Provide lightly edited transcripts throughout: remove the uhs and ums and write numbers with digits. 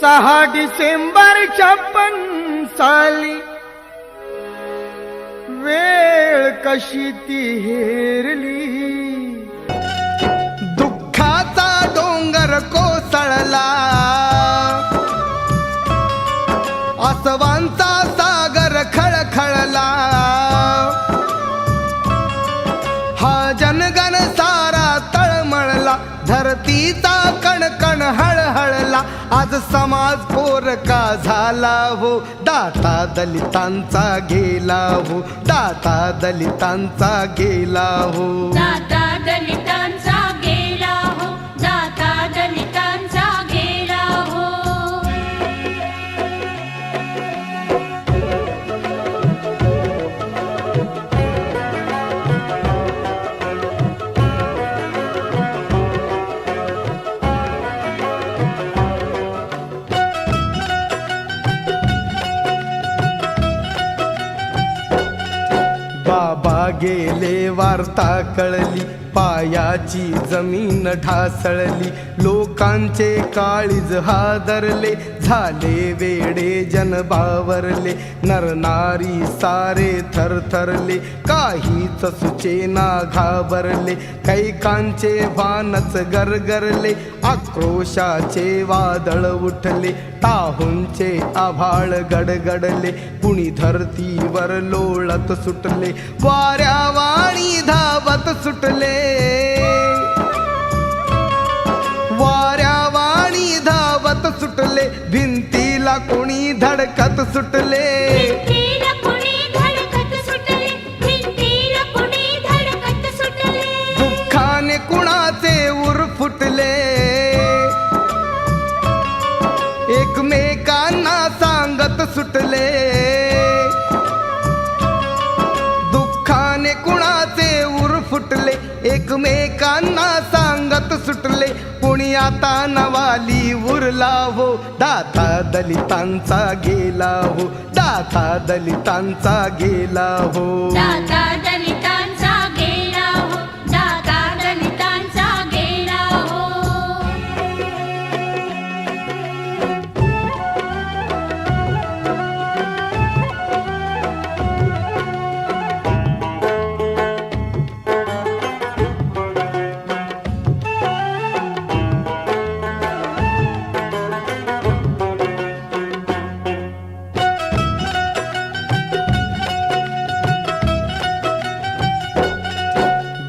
6 डिसेंबर 56 साली वेळ कशी ती हेरली, दुःखाचा डोंगर कोसळला, आसवांचा सागर खळखळला, हा जनगण सारा तळमळला, धरतीचा कणकण हळहळला, आज समाज पोरका झाला हो, दाता दलितांचा गेला हो, दाता दलितांचा गेला हो, दाता दलितांचा गेला हो, दाता दलितांचा गेला हो. बाबा गेले वार्ता कळली, पायाची जमीन ढासळली, लोकांचे काळीज हादरले, झाले वेडे जन बावरले, नरनारी सारे थरथरले, काहीच सुचेना घाबरले, कैकांचे वानच गरगरले, आक्रोशाचे वादळ उठले, टाहूंचे आभाळ गडगडले, कुणी धरतीवर लोळत सुटले, वाऱ्यावाणी धावत सुटले, वाऱ्यावाणी धावत सुटले, भिंतीला कोणी धडकत सुटले, भिंतीला कुणी धडकत सुटले, भिंतीला कुणी धडकत सुटले, दुःखाने कुणाचे उर फुटले, एकमेकांना सांगत सुटले, दुःखाने कुणाचे उर फुटले, एकमेकांना सांगत सुटले, कोणी आता नवाली उरला हो, दाता दलितांचा गेला हो, दाता दलितांचा गेला हो, दाता दलितांचा गेला हो, दाता दलितांचा गेला हो.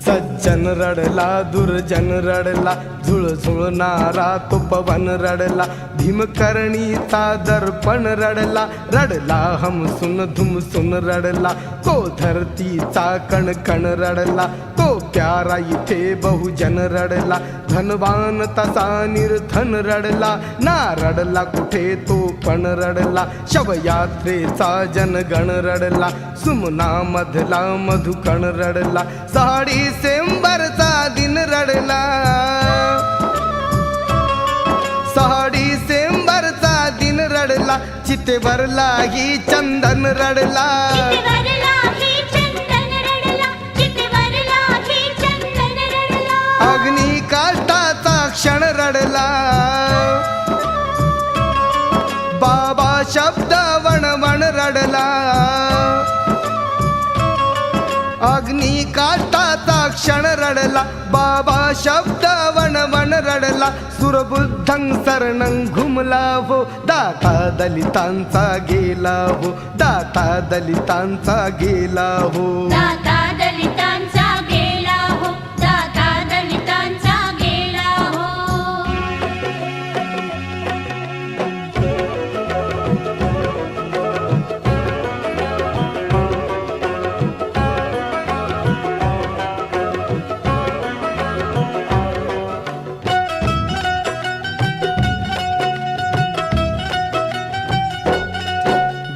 सज्जन रडला दुर्जन रडला, झुळझुळणारा तो पवन रडला, भीमकर्णीचा दर्पण रडला, रडला हमसून धुमसून रडला, तो धरतीचा कणकण रडला, तो प्यारा इथे बहुजन रडला, धनवान तसा निर्धन रडला, ना रडला कुठे तो पण रडला, शवयात्रेचा जनगण रडला, सुमना मधला मधुकण रडला, 6 डिसेंबरचा दिन रडला, 6 डिसेंबरचा दिन रडला, चितेवरला ही चंदन रडला, चितेवरला ही चंदन रडला, चितेवरला ही चंदन रडला, अग्नी काष्टाचा क्षण रडला, बाबा शब्द वणवण रडला, अग्नी काष्टाचा क्षण रडला, बाबा शब्द वणवण रडला, सुरबुद्धं शरणं घुमला हो, दाता दलितांचा गेला हो, दाता दलितांचा गेला हो, दाता दलितांचा गेला हो, दाता दलितांचा गेला हो.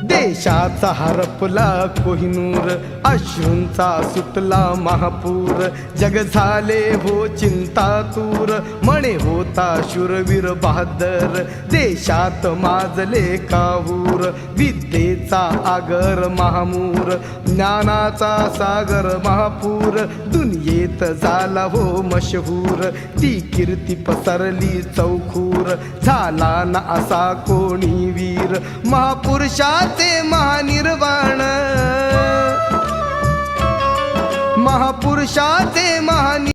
देशाचा हरपला कोहिनूर, अश्रूंचा सुटला महापूर, जग झाले हो चिंतातूर, म्हणे होता शूरवीर बहादर, देशात माजले काहूर, विद्येचा आगर महामूर, ज्ञानाचा सागर महापूर, दुनियेत झाला हो मशहूर, ती कीर्ती पसरली चौखूर, दूर झाला ना असा कोणी वीर महापुरुषाचे महानिर्वाण महापुरुषाचे महानि